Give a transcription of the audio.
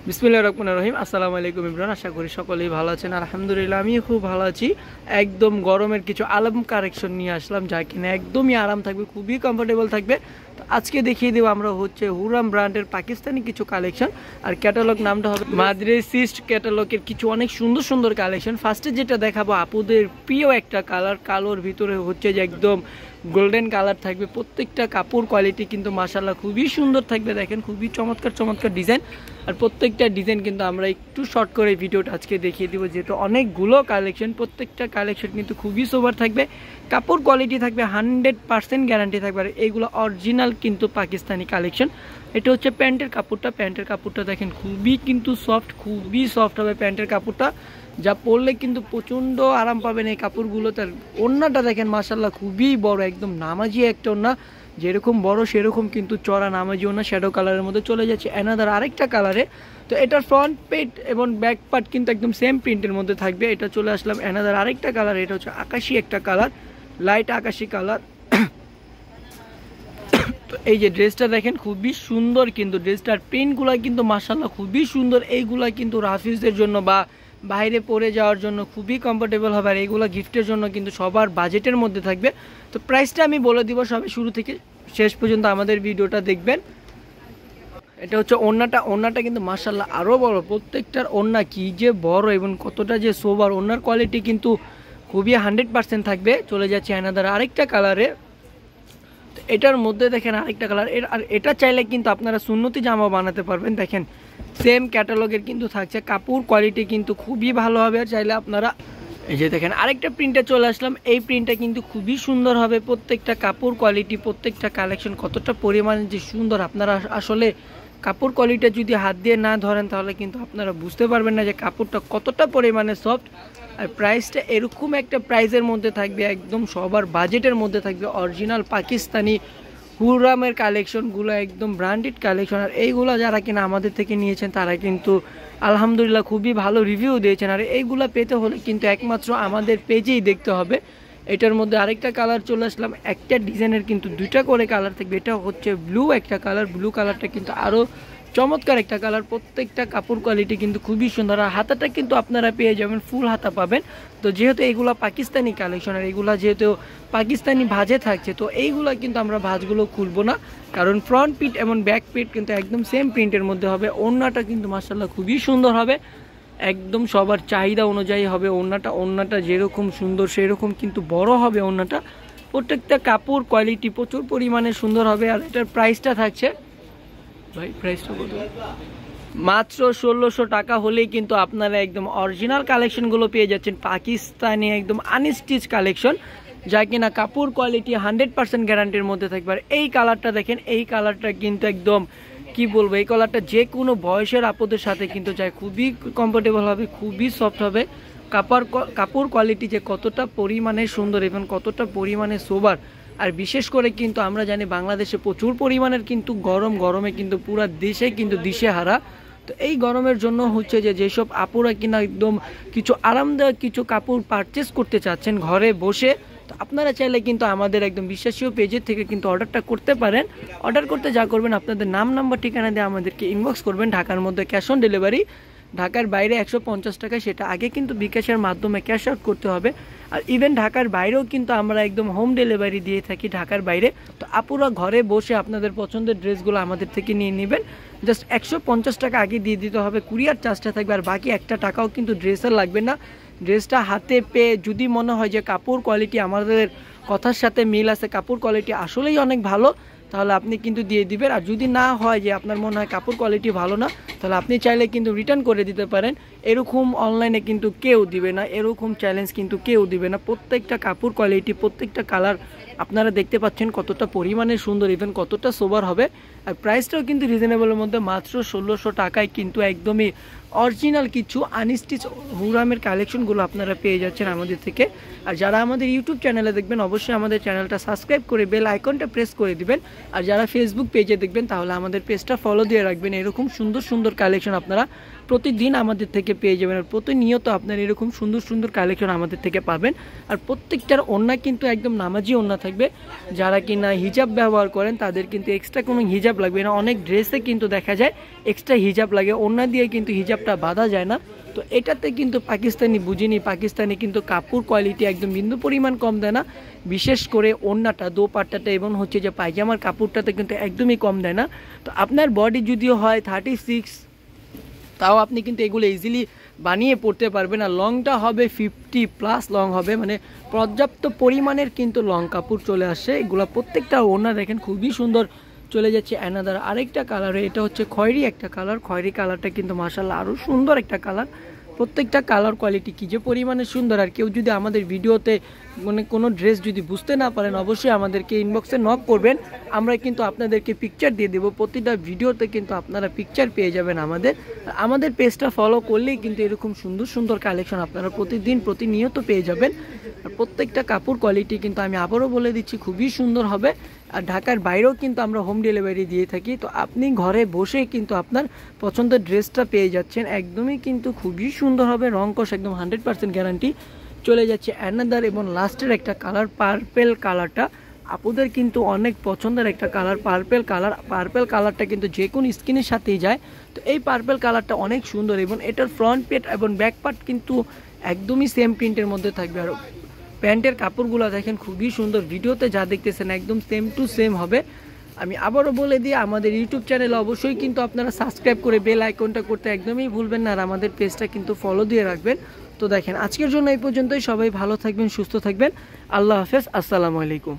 বিসমিল্লাহির রহমানির রহিম। আসসালামু আলাইকুম ইমরান, আশা করি সকলেই ভালো আছেন। আলহামদুলিল্লাহ আমিও খুব ভালো আছি। একদম গরমের কিছু আরাম কালেকশন নিয়ে আসলাম, যা কিনা একদমই আরাম থাকবে, খুবই কমফোর্টেবল থাকবে। তো আজকে দেখিয়ে দেবো আমরা হচ্ছে হুরাম ব্র্যান্ডের পাকিস্তানি কিছু কালেকশন, আর ক্যাটালগ নামটা হবে মাদ্রাসিস্ট ক্যাটালগের কিছু অনেক সুন্দর সুন্দর কালেকশন। ফার্স্টে যেটা দেখাবো আপুদের প্রিয় একটা কালার, কালোর ভিতরে হচ্ছে যে একদম গোল্ডেন কালার থাকবে। প্রত্যেকটা কাপড় কোয়ালিটি কিন্তু মাশাআল্লাহ খুবই সুন্দর থাকবে, দেখেন খুবই চমৎকার চমৎকার ডিজাইন। আর প্রত্যেকটা ডিজাইন কিন্তু আমরা একটু শর্ট করে ভিডিওটা আজকে দেখিয়ে দিব, যেহেতু অনেকগুলো কালেকশন। প্রত্যেকটা কালেকশন কিন্তু খুবই সোবার থাকবে, কাপড় কোয়ালিটি থাকবে 100% গ্যারান্টি থাকবে। আর এইগুলো অরিজিনাল কিন্তু পাকিস্তানি কালেকশন। এটা হচ্ছে প্যান্টের কাপড়টা, প্যান্টের কাপড়টা দেখেন খুবই কিন্তু সফট, খুবই সফট হবে প্যান্টের কাপড়টা, যা পরলে কিন্তু প্রচণ্ড আরাম পাবেন এই কাপড়গুলো। তার ওড়নাটা দেখেন মাশাআল্লাহ খুবই বড়, একদম নামাজি একটা ওড়না, যেরকম বড় সেরকম কিন্তু চড়া নামাজি ওড়না। শ্যাডো কালারের মধ্যে চলে যাচ্ছে অ্যানাদার আরেকটা কালারে। তো এটার ফ্রন্ট পেট এবং ব্যাক পার্ট কিন্তু একদম সেম প্রিন্টের মধ্যে থাকবে। এটা চলে আসলাম অ্যানাদার আরেকটা কালার, এটা হচ্ছে আকাশি একটা কালার, লাইট আকাশি কালার। তো এই যে ড্রেসটা দেখেন খুবই সুন্দর, কিন্তু ড্রেসটার প্রিন্টগুলো কিন্তু মাশাআল্লাহ খুবই সুন্দর। এইগুলা কিন্তু রাফিজদের জন্য বা বাইরে পরে যাওয়ার জন্য খুবই কমফোর্টেবল হবে, আর এইগুলো গিফটের জন্য কিন্তু সবার বাজেটের মধ্যে থাকবে। তো প্রাইসটা আমি বলে দিব, সবাই শুরু থেকে শেষ পর্যন্ত আমাদের ভিডিওটা দেখবেন। এটা হচ্ছে ওড়নাটা, ওড়নাটা কিন্তু মাশাআল্লাহ আরও বড়, প্রত্যেকটার ওড়না কি যে বড় এবং কতটা যে সোবার। ওড়নার কোয়ালিটি কিন্তু খুবই 100% থাকবে। চলে যাচ্ছে অ্যানাদার আরেকটা কালারে। এটার মধ্যে দেখেন আরেকটা কালার, আর এটা চাইলে কিন্তু আপনারা সুন্নতি জামা বানাতে পারবেন। দেখেন সেম ক্যাটালগের কিন্তু থাকছে, কাপড় কোয়ালিটি কিন্তু খুবই ভালো হবে। আর চাইলে আপনারা এই যে দেখেন আরেকটা প্রিন্টে চলে আসলাম, এই প্রিন্টটা কিন্তু খুবই সুন্দর হবে। প্রত্যেকটা কাপড় কোয়ালিটি, প্রত্যেকটা কালেকশন কতটা পরিমাণে যে সুন্দর, আপনারা আসলে কাপড় কোয়ালিটি যদি হাত দিয়ে না ধরেন তাহলে কিন্তু আপনারা বুঝতে পারবেন না যে কাপড়টা কতটা পরিমাণে সফট। আর প্রাইসটা এরকম একটা প্রাইসের মধ্যে থাকবে, একদম সবার বাজেটের মধ্যে থাকবে। অরিজিনাল পাকিস্তানি হুরামের কালেকশনগুলো একদম ব্র্যান্ডেড কালেকশন। আর এইগুলো যারা কিনা আমাদের থেকে নিয়েছেন তারা কিন্তু আলহামদুলিল্লাহ খুবই ভালো রিভিউ দিয়েছেন। আর এইগুলো পেতে হলে কিন্তু একমাত্র আমাদের পেজেই দেখতে হবে। এটার মধ্যে আরেকটা কালার চলে আসলাম, একটা ডিজাইনের কিন্তু দুইটা করে কালার থাকবে। এটা হচ্ছে ব্লু একটা কালার, ব্লু কালারটা কিন্তু আরও চমৎকার একটা কালার। প্রত্যেকটা কাপড় কোয়ালিটি কিন্তু খুবই সুন্দর। আর হাতাটা কিন্তু আপনারা পেয়ে যাবেন, ফুল হাতা পাবেন। তো যেহেতু এইগুলো পাকিস্তানি কালেকশন, আর এইগুলো যেহেতু পাকিস্তানি ভাঁজে থাকছে, তো এইগুলো কিন্তু আমরা ভাঁজগুলো খুলবো না, কারণ ফ্রন্ট পিট এবং ব্যাক পিট কিন্তু একদম সেম প্রিন্টের মধ্যে হবে। ওড়নাটা কিন্তু মাশাআল্লাহ খুবই সুন্দর হবে, একদম সবার চাহিদা অনুযায়ী হবে ওড়নাটা। ওড়নাটা যেরকম সুন্দর সেরকম কিন্তু বড় হবে ওড়নাটা। প্রত্যেকটা কাপড় কোয়ালিটি প্রচুর পরিমাণে সুন্দর হবে। আর এটার প্রাইসটা থাকছে ভাই, প্রাইসটা কত? মাত্র 1600 টাকা হলেই কিন্তু আপনারা একদম অরিজিনাল কালেকশনগুলো পেয়ে যাচ্ছেন, পাকিস্তানি একদম আনস্টিচ কালেকশন, যা কিনা কাপড় কোয়ালিটি 100% গ্যারান্টির মধ্যে থাকবে। আর এই কালারটা দেখেন, এই কালারটা কিন্তু একদম কি বলবো, এই কালারটা যে কোনো বয়সের আপদের সাথে কিন্তু যায়, খুবই কমফোর্টেবল হবে, খুবই সফট হবে। কাপড় কোয়ালিটি যে কতটা পরিমাণে সুন্দর এবং কতটা পরিমাণে সোবার। আর বিশেষ করে কিন্তু আমরা জানি বাংলাদেশে প্রচুর পরিমাণের কিন্তু গরমে কিন্তু পুরো দেশে কিন্তু দিশেহারা। তো এই গরমের জন্য হচ্ছে যে যেসব আপুরা কিনা একদম কিছু আরামদায়ক কিছু কাপড় পারচেস করতে চাচ্ছেন ঘরে বসে, তো আপনারা চাইলে কিন্তু আমাদের একদম বিশ্বাসীয় পেজের থেকে কিন্তু অর্ডারটা করতে পারেন। অর্ডার করতে যা করবেন, আপনাদের নাম নাম্বার ঠিকানা দিয়ে আমাদেরকে ইনবক্স করবেন। ঢাকার মধ্যে ক্যাশ অন ডেলিভারি, ঢাকার বাইরে 150 টাকা, সেটা আগে কিন্তু বিকাশের মাধ্যমে ক্যাশ আউট করতে হবে। আর ইভেন ঢাকার বাইরেও কিন্তু আমরা একদম হোম ডেলিভারি দিয়ে থাকি ঢাকার বাইরে। তো আপুরা ঘরে বসে আপনাদের পছন্দের ড্রেসগুলো আমাদের থেকে নিয়ে নেবেন। জাস্ট 150 টাকা আগে দিয়ে দিতে হবে, কুরিয়ার চার্জটা থাকবে। আর বাকি একটা টাকাও কিন্তু ড্রেসের লাগবে না। ড্রেসটা হাতে পেয়ে যদি মনে হয় যে কাপড় কোয়ালিটি আমাদের কথার সাথে মিল আছে, কাপড় কোয়ালিটি আসলেই অনেক ভালো, তাহলে আপনি কিন্তু দিয়ে দিবেন। আর যদি না হয় যে আপনার মনে হয় কাপড় কোয়ালিটি ভালো না, তাহলে আপনি চাইলে কিন্তু রিটার্ন করে দিতে পারেন। এরকম অনলাইনে কিন্তু কেউ দিবে না, এরকম চ্যালেঞ্জ কিন্তু কেউ দিবে না। প্রত্যেকটা কাপড় কোয়ালিটি, প্রত্যেকটা কালার আপনারা দেখতে পাচ্ছেন কতটা পরিমাণে সুন্দর, ইভেন কতটা সোবার হবে। আর প্রাইসটাও কিন্তু রিজনেবলের মধ্যে, মাত্র 1600 টাকায় কিন্তু একদমই অরিজিনাল কিছু আনস্টিচ হুরামের কালেকশনগুলো আপনারা পেয়ে যাচ্ছেন আমাদের থেকে। আর যারা আমাদের ইউটিউব চ্যানেলে দেখবেন, অবশ্যই আমাদের চ্যানেলটা সাবস্ক্রাইব করে বেল আইকনটা প্রেস করে দিবেন। আর যারা ফেসবুক পেজে দেখবেন তাহলে আমাদের পেজটা ফলো দিয়ে রাখবেন। এরকম সুন্দর সুন্দর কালেকশন আপনারা প্রতিদিন আমাদের থেকে পেয়ে যাবেন। আর প্রতিনিয়ত আপনারা এরকম সুন্দর সুন্দর কালেকশন আমাদের থেকে পাবেন। আর প্রত্যেকটার ওড়না কিন্তু একদম নামাজি ওড়না থাকে। থাকবে। যারা কিনা হিজাব ব্যবহার করেন তাদের কিন্তু এক্সট্রা কোনো হিজাব লাগবে না। অনেক ড্রেসে কিন্তু দেখা যায় এক্সট্রা হিজাব লাগে, ওড়না দিয়ে কিন্তু হিজাবটা বাঁধা যায় না। তো এটাতে কিন্তু পাকিস্তানি বুঝিনি, পাকিস্তানি কিন্তু কাপড় কোয়ালিটি একদম বিন্দু পরিমাণ কম দেয় না। বিশেষ করে ওড়নাটা, দোপাট্টাটা এবং হচ্ছে যে পায়জামার কাপড়টাতে কিন্তু একদমই কম দেয় না। তো আপনার বডি যদিও হয় 36, তাও আপনি কিন্তু এগুলো ইজিলি বানিয়ে পড়তে পারবেন। আর লংটা হবে 50+ লং হবে, মানে পর্যাপ্ত পরিমাণের কিন্তু লং কাপড় চলে আসে। এগুলো প্রত্যেকটা ওড়না দেখেন খুবই সুন্দর। চলে যাচ্ছে অ্যানাদার আরেকটা কালারে, এটা হচ্ছে খয়েরি একটা কালার। খয়েরি কালারটা কিন্তু মাশাআল্লাহ আরও সুন্দর একটা কালার। প্রত্যেকটা কালার কোয়ালিটি কী যে পরিমাণে সুন্দর। আর কেউ যদি আমাদের ভিডিওতে মানে কোনো ড্রেস যদি বুঝতে না পারেন অবশ্যই আমাদেরকে ইনবক্সে নক করবেন, আমরা কিন্তু আপনাদেরকে পিকচার দিয়ে দেবো। প্রতিটা ভিডিওতে কিন্তু আপনারা পিকচার পেয়ে যাবেন আমাদের পেজটা ফলো করলেই কিন্তু এরকম সুন্দর সুন্দর কালেকশন আপনারা প্রতিনিয়ত পেয়ে যাবেন। আর প্রত্যেকটা কাপড় কোয়ালিটি কিন্তু আমি আবারও বলে দিচ্ছি খুবই সুন্দর হবে। আর ঢাকার বাইরেও কিন্তু আমরা হোম ডেলিভারি দিয়ে থাকি। তো আপনি ঘরে বসে কিন্তু আপনার পছন্দের ড্রেসটা পেয়ে যাচ্ছেন, একদমই কিন্তু খুবই সুন্দর হবে। রং কষ একদম 100% গ্যারান্টি। চলে যাচ্ছে অ্যানাদার এবং লাস্টের একটা কালার, পার্পেল কালারটা আপুদের কিন্তু অনেক পছন্দের একটা কালার। পার্পেল কালারটা কিন্তু যে কোনো স্কিনের সাথেই যায়। তো এই পার্পেল কালারটা অনেক সুন্দর এবং এটার ফ্রন্ট পেট এবং ব্যাক পার্ট কিন্তু একদমই সেম প্রিন্টের মধ্যে থাকবে। আর প্যান্টের কাপড়গুলো দেখেন খুবই সুন্দর, ভিডিওতে যা দেখতেছেন একদম সেম টু সেম হবে। আমি আবারও বলে দিই আমাদের ইউটিউব চ্যানেলে অবশ্যই কিন্তু আপনারা সাবস্ক্রাইব করে বেল আইকনটা করতে একদমই ভুলবেন না। আর আমাদের পেজটা কিন্তু ফলো দিয়ে রাখবেন। তো দেখেন আজকের জন্য এই পর্যন্তই। সবাই ভালো থাকবেন, সুস্থ থাকবেন। আল্লাহ হাফেজ, আসসালামু আলাইকুম।